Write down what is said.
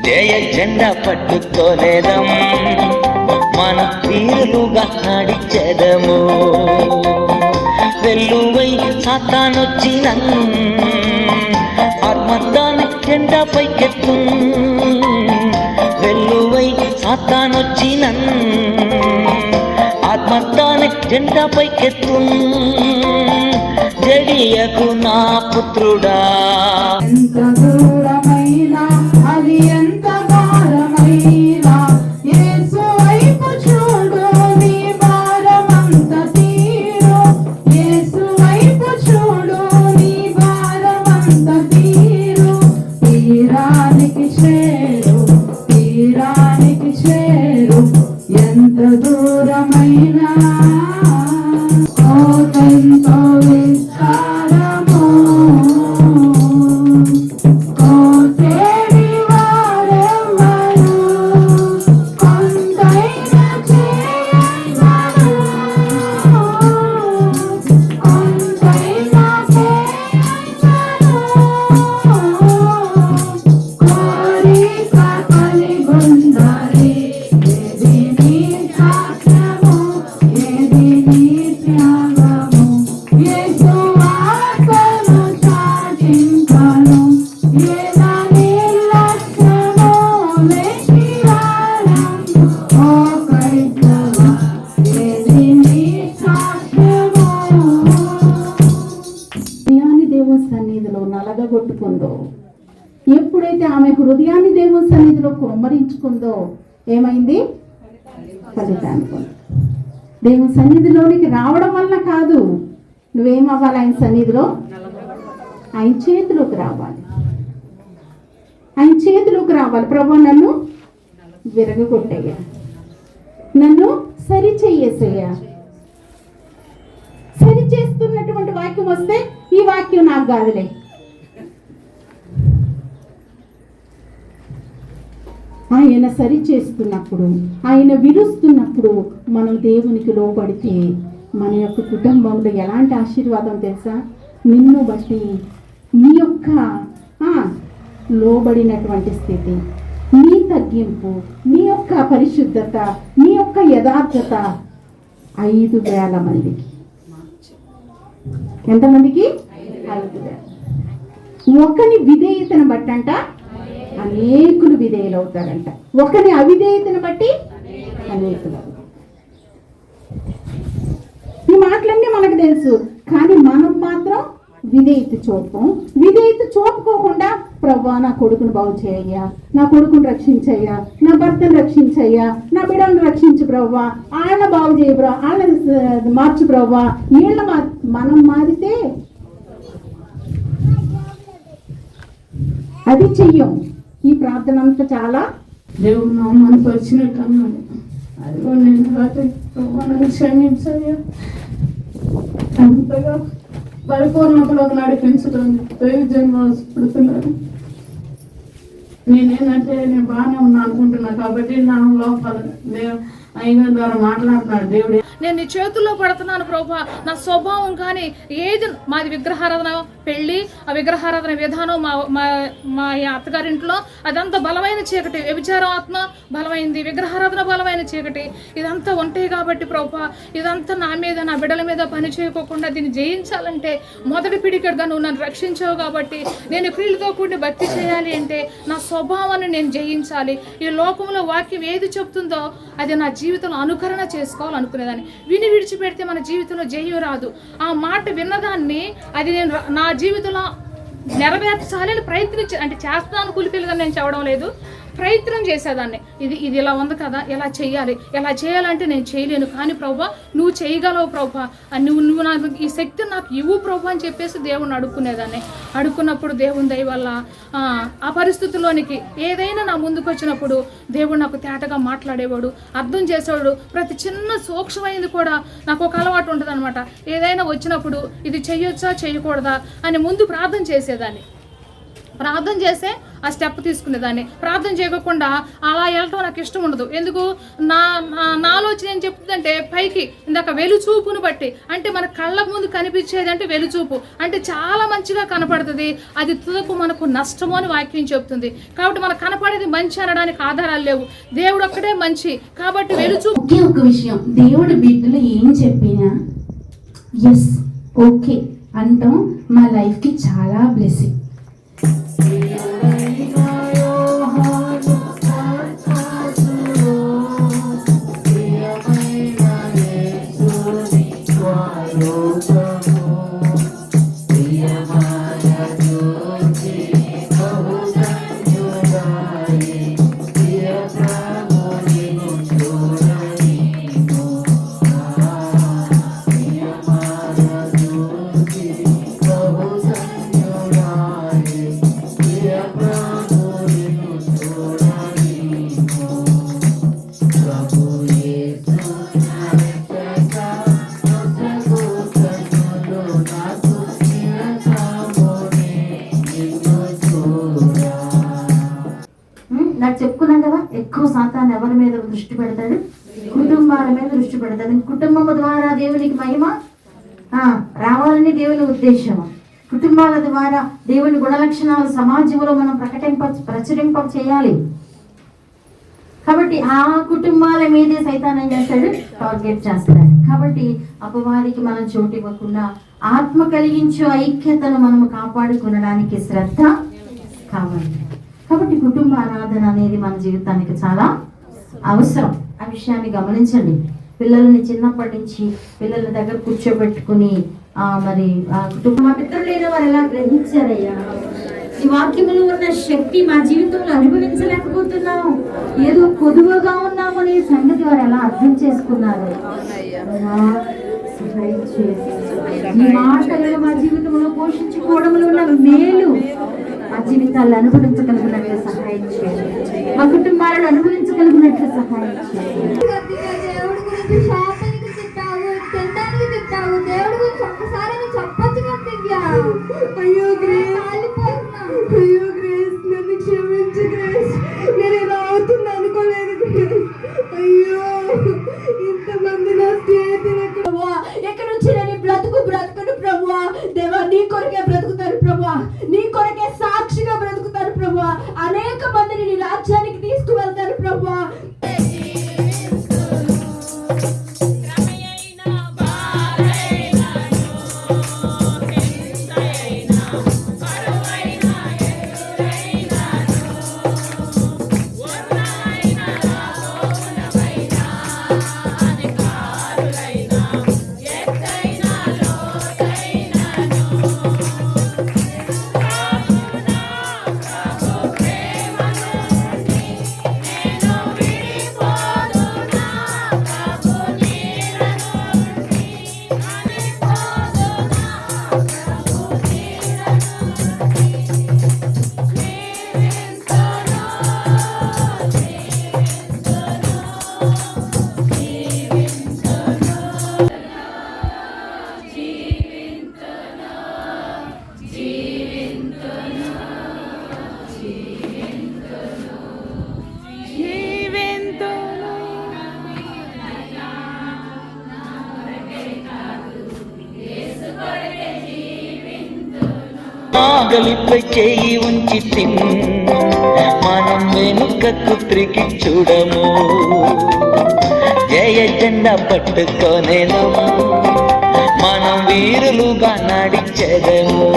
జయ జెండా పట్టుకోలేదం మన తీరుగా నడిచెదము. వెల్లువై సాతానొచ్చిన ఆత్మదాని జెండా పైకెత్తు. వెల్లువై సాతానొచ్చిన ఆత్మదాని జెండా పైకెత్తు. జడియకు నా పుత్రుడా, ఎంత దూరమైనా అది ఎంత భారమైనా యేసు వైపు చూడు, నీ భారమంత తీరు. యేసు వైపు చూడు, నీ భారమంత తీరు. తీరానికి చేరు, తీరానికి చేరు, ఎంత దూరమైనా. ఎంతో విస్తారము సన్నిధిలో నలగగొట్టుకుందో, ఎప్పుడైతే ఆమె హృదయాన్ని దేవుని సన్నిధిలో కుమ్మరించుకుందో ఏమైంది? ఫలితాన్ని. దేవుని సన్నిధిలోనికి రావడం వల్ల కాదు, నువ్వేమవ్వాలి? ఆయన సన్నిధిలో, ఆయన చేతిలోకి రావాలి. ఆయన చేతిలోకి రావాలి. ప్రభు నన్ను విరగొట్టయ్యా, నన్ను సరిచెయ్యేసయ్యా. సరి చేస్తున్నటువంటి వాక్యం వస్తే ఈ వాక్యం నాకు కాదులే, ఆయన సరి చేస్తున్నప్పుడు, ఆయన విలుస్తున్నప్పుడు మనం దేవునికి లోబడితే మన యొక్క కుటుంబంలో ఎలాంటి ఆశీర్వాదం తెలుసా? నిన్ను బట్టి నీ యొక్క లోబడినటువంటి స్థితి, నీ తగ్గింపు, నీ యొక్క పరిశుద్ధత, నీ యొక్క యథార్థత 5,000 మందికి. ఎంతమందికి? 5,000. ఒకని విధేయతను బట్టంట అనేకులు విధేయులు అవుతారంట. ఒకని అవిధేయతను బట్టి అనేకులు. ఈ మాటలన్నీ మనకు తెలుసు, కానీ మనం మాత్రం విధేయత చూపం. విధేయత చూపుకోకుండా ప్రభువా నా కొడుకును బాగు చేయయ్యా, నా కొడుకును రక్షించయ్యా, నా భర్తను రక్షించయ్యా, నా బిడ్డను రక్షించు ప్రభువా, వాళ్ళ బాగు చేయ బ్రో, వాళ్ళని మార్చు ప్రభువా, వీళ్ళ మనం మారితే అది చెయ్యం. ఈ ప్రార్థన అంతా చాలా దేవుడు మనకు వచ్చినట్టు అన్నాడు. అదిగో నేను క్షమించయ్యా, అంతగా పరిపూర్ణతలోకి నడిపించడం ప్రయోజనపడుతున్నాను. నేనేంటంటే నేను బాగానే ఉన్నా అనుకుంటున్నా కాబట్టి నా లోపల ఆయన ద్వారా మాట్లాడుతున్నాడు దేవుడు. నేను నీ చేతుల్లో పడుతున్నాను ప్రభా. నా స్వభావం కానీ ఏది, మాది విగ్రహారాధన పెళ్ళి, ఆ విగ్రహారాధన విధానం మా అత్తగారింట్లో అదంతా బలమైన చీకటి. వ్యభిచారం ఆత్మ బలమైంది, విగ్రహారాధన బలమైన చీకటి. ఇదంతా ఉంటాయి కాబట్టి ప్రభా, ఇదంతా నా మీద, నా బిడ్డల మీద పని చేయకోకుండా దీన్ని జయించాలంటే మొదటి పిడికడుగా నువ్వు నన్ను రక్షించావు కాబట్టి నేను క్రియలతో కూడి భక్తి చేయాలి అంటే నా స్వభావాన్ని నేను జయించాలి. ఈ లోకంలో వాక్యం ఏది చెప్తుందో అది నా జీవితంలో అనుకరణ చేసుకోవాలనుకునేదాన్ని. విని విడిచిపెడితే మన జీవితంలో జయం రాదు. ఆ మాట విన్నదాన్ని అది నేను నా జీవితంలో నెరవేర్చాలని ప్రయత్నించి, అంటే చేస్తాను కూలిపిల్లుగా నేను చెప్పడం లేదు, ప్రయత్నం చేసేదాన్ని. ఇది ఇలా ఉంది కదా, ఎలా చేయాలంటే నేను చేయలేను, కానీ ప్రభా నువ్వు చేయగలవు ప్రభా, నువ్వు నాకు ఈ శక్తిని నాకు ఇవ్వు ప్రభా అని చెప్పేసి దేవుణ్ణి అడుక్కునేదాన్ని. అడుక్కున్నప్పుడు దేవుని దయ వల్ల ఆ పరిస్థితుల్లోనికి ఏదైనా నా ముందుకు వచ్చినప్పుడు దేవుడు నాకు తేటగా మాట్లాడేవాడు, అర్థం చేసేవాడు. ప్రతి చిన్న సూక్ష్మమైనది కూడా నాకు ఒక అలవాటు ఉంటుంది అనమాట. ఏదైనా వచ్చినప్పుడు ఇది చెయ్యొచ్చా చేయకూడదా అని ముందు ప్రార్థన చేసేదాన్ని. ప్రార్థన చేసే ఆ స్టెప్ తీసుకునేదాన్ని. ప్రార్థన చేయకుండా అలా వెళ్ళటం నాకు ఇష్టం ఉండదు. ఎందుకు నా ఆలోచన ఏం చెప్తుందంటే, పైకి ఇందాక వెలుచూపును బట్టి, అంటే మన కళ్ళ ముందు కనిపించేది అంటే వెలుచూపు అంటే చాలా మంచిగా కనపడుతుంది, అది తుదకు మనకు నష్టము అని వాక్యం చెప్తుంది. కాబట్టి మనకు కనపడేది మంచి అనడానికి ఆధారాలు లేవు, దేవుడు ఒక్కడే మంచి. కాబట్టి వెలుచూపు ఒకే ఒక విషయం, దేవుడి బిడ్డలు ఏం చెప్పినా ఎస్ ఓకే అంటాం మా లైఫ్కి చాలా బ్లెస్సింగ్. నాకు చెప్పుకున్నాం కదా, ఎక్కువ శాతాన్ని ఎవరి మీద దృష్టి పెడతాడు? కుటుంబాల మీద దృష్టి పెడతాడు. కుటుంబం ద్వారా దేవునికి మహిమ రావాలని దేవుని ఉద్దేశం. కుటుంబాల ద్వారా దేవుని గుణలక్షణాలు సమాజంలో మనం ప్రచురింప చేయాలి. కాబట్టి ఆ కుటుంబాల మీదే సైతాన్ ఏం చేస్తాడు? టార్గెట్ చేస్తాడు. కాబట్టి అపవాదికి మనం చోటు ఇవ్వకుండా ఆత్మ కలిగించే ఐక్యతను మనము కాపాడుకునడానికి శ్రద్ధ కావాలి. కాబట్టి కుటుంబ ఆరాధన అనేది మన జీవితానికి చాలా అవసరం. ఆ విషయాన్ని గమనించండి. పిల్లల్ని చిన్నప్పటి నుంచి పిల్లల దగ్గర కూర్చోబెట్టుకుని మరి కుటుంబ మిత్రులు లేని వారు ఎలా గ్రహించారయ్యా? ఈ వాక్యములో ఉన్న శక్తి మా జీవితంలో అనుభవించలేకపోతున్నాం, ఏదో పొదువుగా ఉన్నామనే సంగతి వారు ఎలా అర్థం చేసుకున్నారు? ఈ మాటలను మా జీవితంలో పోషించుకోవడంలో ఉన్న మేలు మా జీవితాలను అనుభవించగలిగినట్లు సహాయం చేయండి. మా కుటుంబాలను అనుభవించగలిగినట్లు సహాయం చేయండి. దేవుడి గురించి షాపింగ్కి తిట్టావు, తినడానికి తిట్టావు, దేవుడి గురించి ఒక్కసారి చెప్పొచ్చు కదా దివ్య. అయ్యో గ్రేస్, అయ్యో గ్రేస్, నన్ను క్షమించు గ్రేస్, నేను ఇలా అవుతుంది అనుకోలేదు గ్రేస్. అయ్యో ఇంతమంది నా స్నేహితులు ఎక్కడి నుంచి నేను బ్రతుకును ప్రభువా. దేవా, నీ కొరకే బ్రతుకుతాను ప్రభువా, నీ కొరకే సాక్షిగా బ్రతుకుతాను ప్రభువా, అనేక మందిని నీ రాజ్యానికి తీసుకువెళ్తాను ప్రభువా. ఆకలిపై చేయి ఉంచి మనం వెనుకకు తిరిగి చూడము, జయ జెండా పట్టుకొనేను మనం వీరులుగా నడిచెదము.